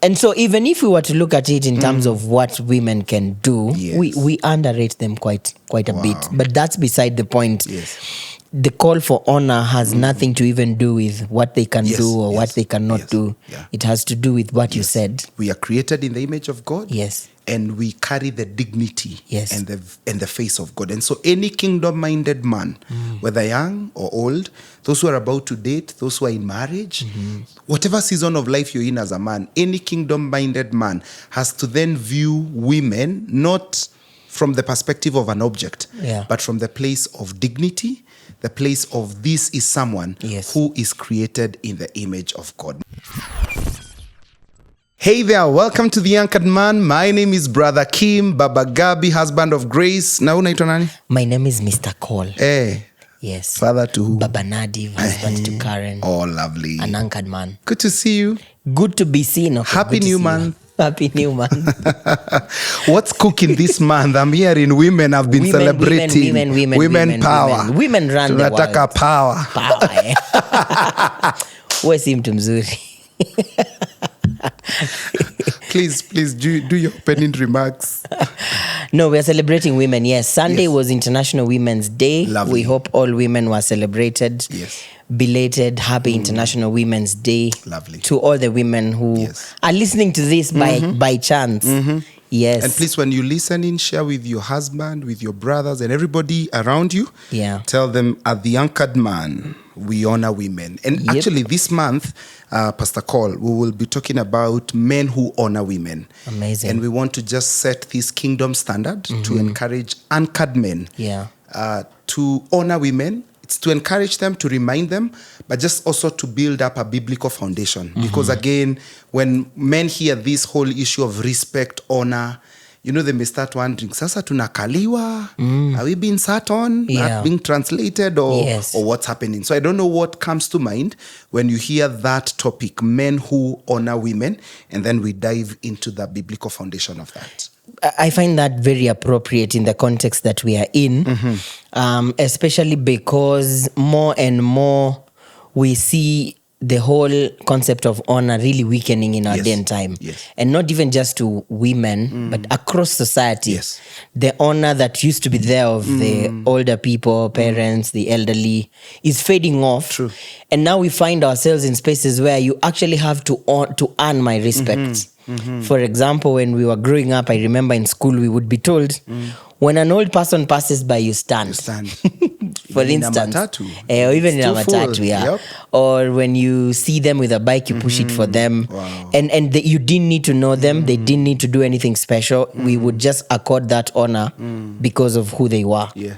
And so even if we were to look at it in terms of what women can do, we underrate them quite a bit. But that's beside the point. Yes. The call for honor has nothing to even do with what they can do or what they cannot do. Yeah. It has to do with what you said. We are created in the image of God. Yes. And we carry the dignity Yes. and the face of God. And so any kingdom-minded man, whether young or old, those who are about to date, those who are in marriage, whatever season of life you're in as a man, any kingdom-minded man has to then view women not from the perspective of an object, but from the place of dignity, the place of this is someone who is created in the image of God. Hey there, welcome to The Anchored Man. My name is Brother Kim, Baba Gabi, husband of Grace. Na unaitwa nani? My name is Mr. Cole. Hey. Yes. Father to who? Baba Nadiv, husband to Karen. Oh, lovely. An anchored man. Good to see you. Good to be seen. Okay? Happy new month. Happy new month. What's cooking this month? I'm hearing women have been celebrating. Women power. Women run the world. Tunataka power. Wewe si mtu mzuri. Please do your opening remarks. No, we are celebrating women. Yes, Sunday was International Women's Day. Lovely. We hope all women were celebrated. Yes. Belated Happy International Women's Day. Lovely. To all the women who are listening to this by chance. Yes. And please, when you listen in, share with your husband, with your brothers, and everybody around you. Yeah. Tell them, at The Anchored Man, we honor women. And actually, this month, Pastor Cole, we will be talking about men who honor women. Amazing. And we want to just set this kingdom standard to encourage anchored men to honor women. It's to encourage them, to remind them, but just also to build up a biblical foundation. Because again, when men hear this whole issue of respect, honor, you know, they may start wondering, sasa tunakaliwa? Are we being sat on? Not being translated? Or what's happening? So I don't know what comes to mind when you hear that topic, men who honor women, and then we dive into the biblical foundation of that. I find that very appropriate in the context that we are in, especially because more and more we see the whole concept of honor really weakening in our day and time. Yes. And not even just to women, but across society. Yes. The honor that used to be there of the older people, parents, the elderly, is fading off. True. And now we find ourselves in spaces where you actually have to earn my respect. For example, when we were growing up, I remember in school we would be told, when an old person passes by, you stand. For instance, or even in a matatu, or when you see them with a bike, you push it for them. Wow. And you didn't need to know them. They didn't need to do anything special. We would just accord that honor because of who they were. Yeah.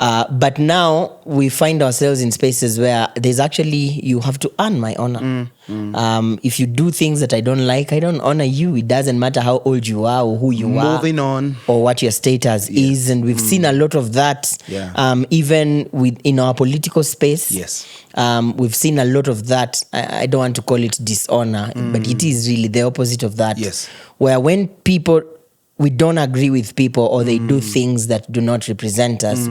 But now we find ourselves in spaces where there's actually, you have to earn my honor. If you do things that I don't like, I don't honor you. It doesn't matter how old you are or who you are. Moving on. Or what your status is. And we've seen a lot of that even in our political space. Yes. We've seen a lot of that. I don't want to call it dishonor, but it is really the opposite of that. Yes. Where when we don't agree with people or they do things that do not represent us,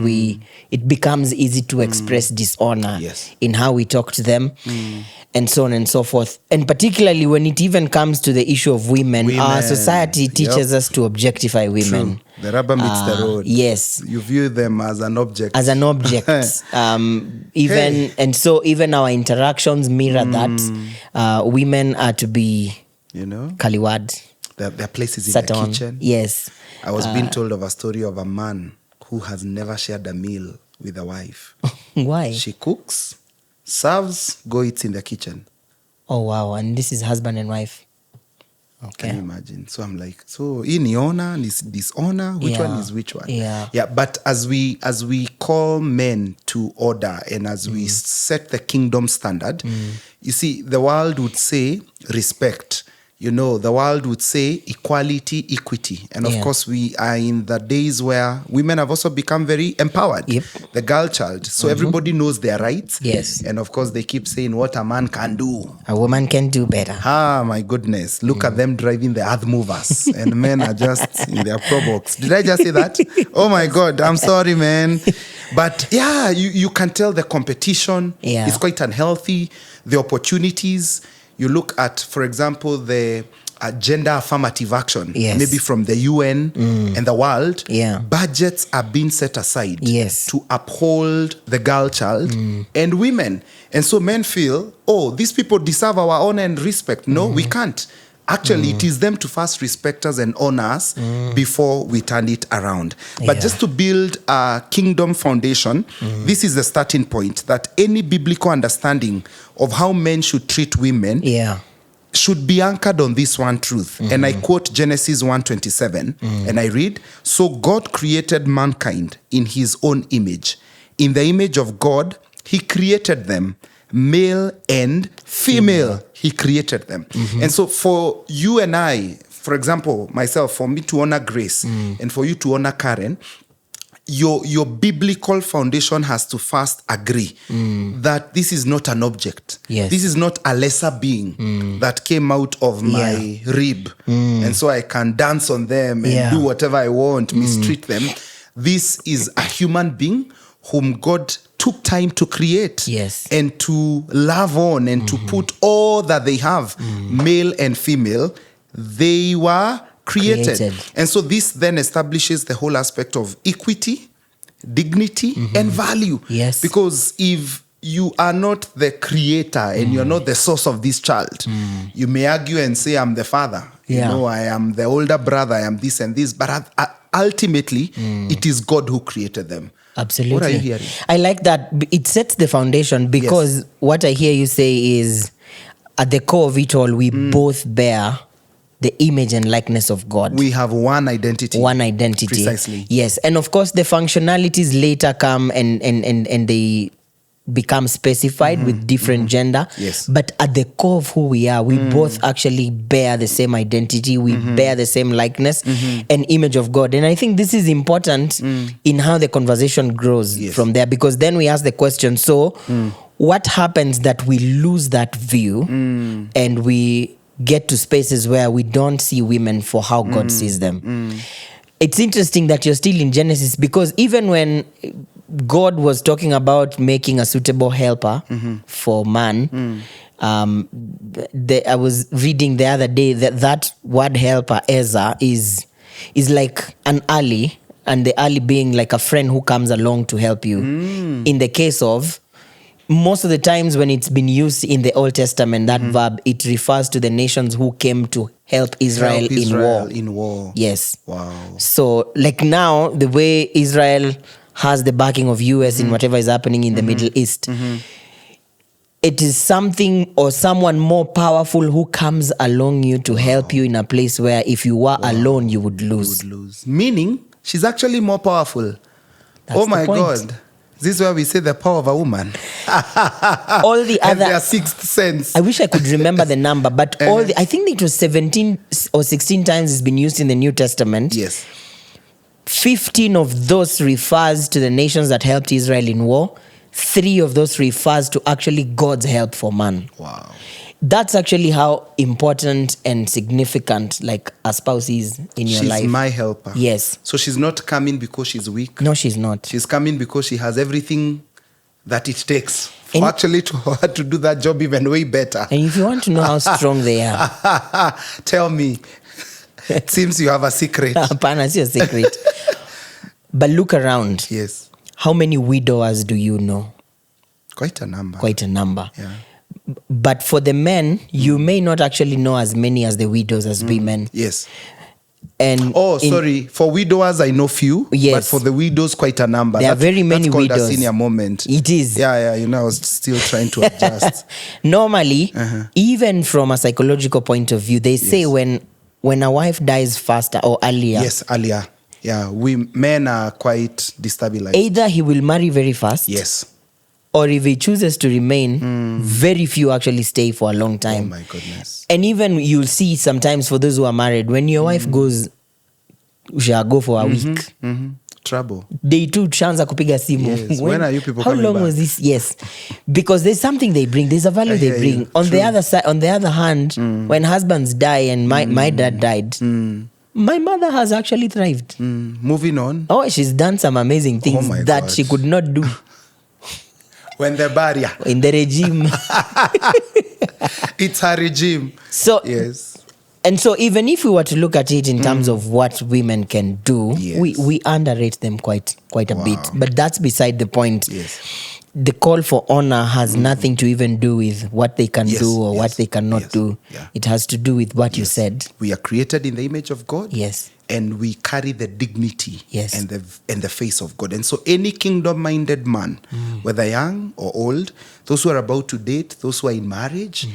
it becomes easy to express dishonor in how we talk to them and so on and so forth. And particularly when it even comes to the issue of women. Our society teaches us to objectify women. True. The rubber meets the road. Yes. You view them as an object. As an object. And so even our interactions mirror that. Women are to be, kaliwad. Their places in the kitchen. Yes. I was being told of a story of a man who has never shared a meal with a wife. Why? She cooks, serves, go eats in the kitchen. Oh, wow. And this is husband and wife. Okay. Can you imagine? So I'm like, so in honor, is dishonor? Which one is which one? Yeah. Yeah. But as we call men to order and as we set the kingdom standard, you see, the world would say respect. The world would say equality, equity. And of course, we are in the days where women have also become very empowered. Yep. The girl child. So everybody knows their rights. Yes. And of course, they keep saying what a man can do. A woman can do better. Ah, my goodness. Look at them driving the earth movers. And men are just in their pro box. Did I just say that? Oh my God. I'm sorry, man. But yeah, you can tell the competition is quite unhealthy. The opportunities. You look at, for example, the gender affirmative action, Yes. maybe from the UN and the world, Yeah. budgets are being set aside Yes. to uphold the girl child and women. And so men feel, oh, these people deserve our honor and respect. No, we can't. Actually, it is them to first respect us and honor us before we turn it around. But Yeah. just to build a kingdom foundation, this is the starting point, that any biblical understanding of how men should treat women Yeah. should be anchored on this one truth. And I quote Genesis 1:27, and I read, "So God created mankind in his own image. In the image of God, he created them. Male and female, he created them." And so for you and I, for example, myself, for me to honor Grace and for you to honor Karen, your biblical foundation has to first agree that this is not an object. Yes. This is not a lesser being that came out of my rib. And so I can dance on them and do whatever I want, mistreat them. This is a human being whom God took time to create and to love on and to put all that they have, male and female, they were created. And so this then establishes the whole aspect of equity, dignity, and value. Yes. Because if you are not the creator and you're not the source of this child, you may argue and say, I'm the father. You know, I am the older brother, I am this and this. But ultimately, it is God who created them. Absolutely. What are you hearing? I like that. It sets the foundation because what I hear you say is at the core of it all, we both bear the image and likeness of God. We have one identity. One identity. Precisely. Yes. And of course, the functionalities later come and they become specified with different gender. Yes. But at the core of who we are, we both actually bear the same identity. We bear the same likeness and image of God. And I think this is important in how the conversation grows from there, because then we ask the question, so what happens that we lose that view and we get to spaces where we don't see women for how God sees them? It's interesting that you're still in Genesis, because even when God was talking about making a suitable helper for man, I was reading the other day that word helper, Ezra, is like an ally, and the ally being like a friend who comes along to help you. In the case of, most of the times when it's been used in the Old Testament, that verb, it refers to the nations who came to help Israel in war. Yes. Wow. So like now, the way Israel has the backing of US in whatever is happening in the Middle East, it is something or someone more powerful who comes along you to help you in a place where if you were alone, you would lose. Meaning, she's actually more powerful. That's oh my the point. God. This is where we say the power of a woman. All the and other their sixth sense. I wish I could remember the number, but I think it was 17 or 16 times it's been used in the New Testament. Yes. 15 of those refers to the nations that helped Israel in war. 3 of those refers to actually God's help for man. Wow. That's actually how important and significant like a spouse is in your life. She's my helper. Yes. So she's not coming because she's weak. No, she's not. She's coming because she has everything that it takes for actually to her to do that job even way better. And if you want to know how strong they are, tell me. It seems you have a secret. Hapana, si a secret. But look around. Yes. How many widowers do you know? Quite a number. Quite a number. Yeah. But for the men, you may not actually know as many as the widows as women. Yes. And for widowers I know few. Yes. But for the widows, quite a number. There are very many that's called widows. A senior moment. It is. Yeah. I was still trying to adjust. Normally, even from a psychological point of view, they say when a wife dies faster or earlier. Yes, earlier. Yeah, men are quite destabilized. Either he will marry very fast. Yes. Or if he chooses to remain, very few actually stay for a long time. Oh my goodness. And even you'll see sometimes for those who are married, when your wife goes, shall go for a week. Trouble. They too chanza kupiga simu. Yes. When are you people how coming long back? was this? Yes. Because there's something they bring. There's a value they bring. You. On True. the other side, on the other hand, when husbands die and my dad died, my mother has actually thrived. Moving on. Oh, she's done some amazing things that God. she could not do When the barrier. in the regime. It's her regime. So yes. And so even if we were to look at it in terms of what women can do, Yes. we underrate them quite a bit. But that's beside the point. Yes. The call for honor has nothing to even do with what they can Yes, do or what yes, they cannot yes, do. yeah. It has to do with what you said. We are created in the image of God. Yes. And we carry the dignity Yes. and the face of God. And so any kingdom-minded man, whether young or old, those who are about to date, those who are in marriage,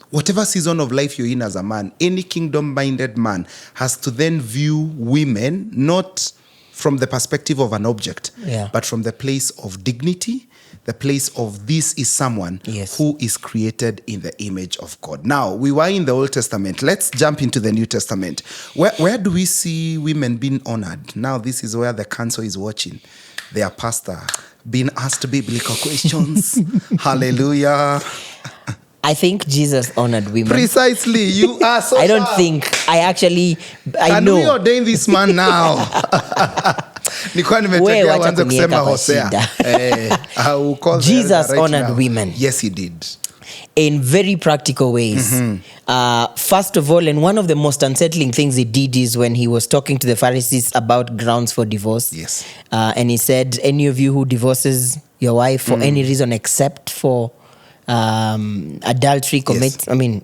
whatever season of life you're in as a man, any kingdom-minded man has to then view women not from the perspective of an object, but from the place of dignity, the place of this is someone who is created in the image of God. Now, we were in the Old Testament. Let's jump into the New Testament. Where do we see women being honored? Now, this is where the council is watching. Their pastor being asked biblical questions. Hallelujah. I think Jesus honored women. Precisely. You are so I don't sharp. think I Can know. we ordain this man now? Nilikuwa nimetegea wacha uanze kusema kunieka kwa Hosea. shida. I will call the Jesus elder right honored now. women. Yes, he did. In very practical ways. First of all, and one of the most unsettling things he did is when he was talking to the Pharisees about grounds for divorce. Yes. And he said, any of you who divorces your wife for any reason except for adultery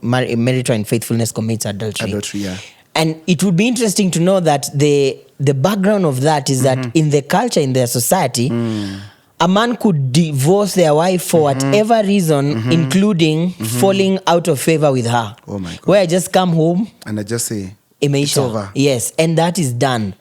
marital unfaithfulness commits adultery. Adultery, yeah. And it would be interesting to know that the background of that is that in the culture, in their society, a man could divorce their wife for whatever reason, including falling out of favor with her. Oh my God. Where I just come home, And I just say, Imeisha. it's over. Yes, and that is done.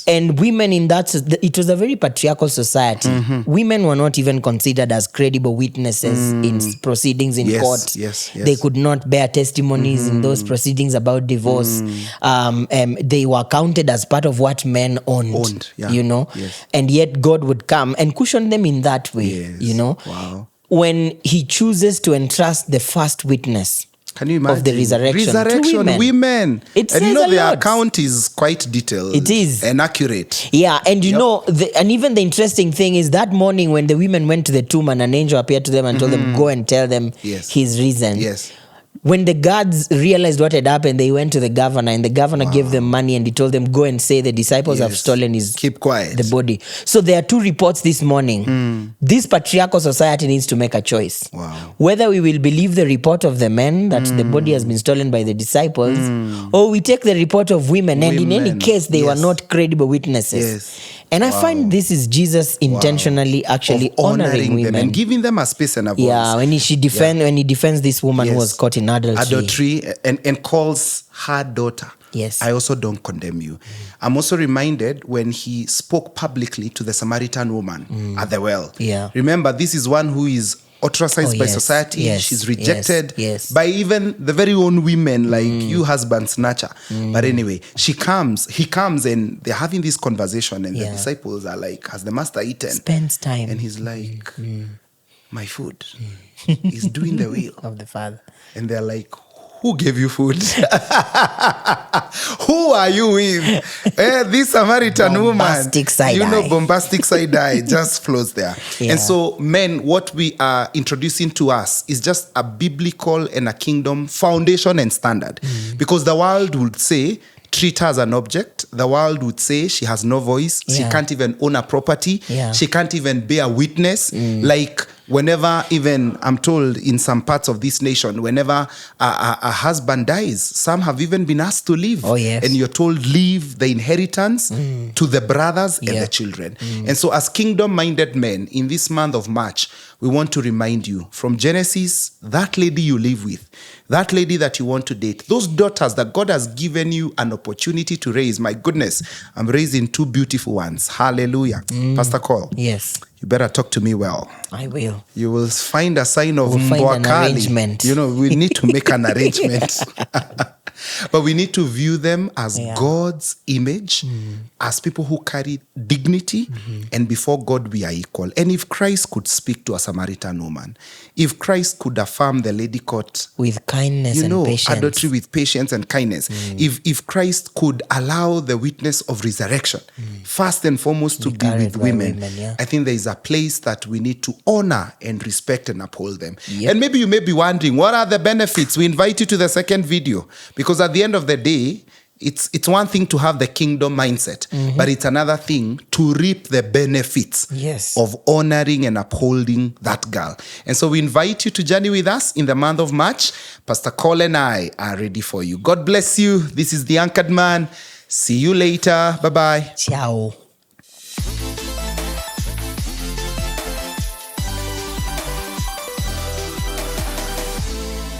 And women in that, it was a very patriarchal society. Women were not even considered as credible witnesses in proceedings in court. Yes. They could not bear testimonies in those proceedings about divorce. They were counted as part of what men owned, yeah. you know. Yes. And yet God would come and cushion them in that way, Yes. you know. Wow. When he chooses to entrust the first witness Can you imagine? of the resurrection to women. It And you says know a their lot. account is quite detailed. It is. And accurate. Yeah, and you know, and even the interesting thing is that morning when the women went to the tomb and an angel appeared to them and told them, go and tell them his reason. Yes. When the guards realized what had happened, they went to the governor and the governor gave them money and he told them, go and say the disciples have stolen Keep quiet. the body. So there are two reports this morning. This patriarchal society needs to make a choice. Wow. Whether we will believe the report of the men that the body has been stolen by the disciples, or we take the report of women. And in any case, they were not credible witnesses. Yes. And I find this is Jesus intentionally actually honoring women them and giving them a space and a voice. Yeah, when he defends this woman who was caught in adultery. And calls her daughter. Yes. I also don't condemn you. I'm also reminded when he spoke publicly to the Samaritan woman at the well. Yeah. Remember, this is one who is ostracized by society. Yes, She's rejected yes. by even the very own women, like you husband snatcher. But anyway, he comes and they're having this conversation and the disciples are like, has the master eaten? Spends time. And he's like, my food is doing the will of the Father. And they're like, who gave you food? Who are you with? This Samaritan Bombastic woman. side eye. Bombastic side eye just flows there. Yeah. And so, men, what we are introducing to us is just a biblical and a kingdom foundation and standard. Because the world would say, treat her as an object. The world would say she has no voice. She can't even own a property. She can't even bear witness. Like whenever, even I'm told in some parts of this nation, whenever a husband dies, some have even been asked to leave. Oh, yes. And you're told leave the inheritance to the brothers and the children. And so as kingdom-minded men in this month of March, we want to remind you from Genesis, that lady you live with, that lady that you want to date, those daughters that God has given you an opportunity to raise. My goodness, I'm raising two beautiful ones. Hallelujah. Pastor Cole. Yes. You better talk to me well. I will. You will find a sign of We'll find an Mbwakali. arrangement. You know, we need to make an arrangement. But we need to view them as God's image, as people who carry dignity, and before God we are equal. And if Christ could speak to a Samaritan woman, if Christ could affirm the lady caught with kindness and patience, adultery with patience and kindness, if Christ could allow the witness of resurrection, first and foremost to be with by women, yeah. I think there is a place that we need to honor and respect and uphold them. Yep. And maybe you may be wondering, what are the benefits? We invite you to the second video, because at the end of the day, it's one thing to have the kingdom mindset, but it's another thing to reap the benefits of honoring and upholding that girl. And so we invite you to journey with us in the month of March. Pastor Cole and I are ready for you. God bless you. This is The Anchored Man. See you later. Bye-bye. Ciao.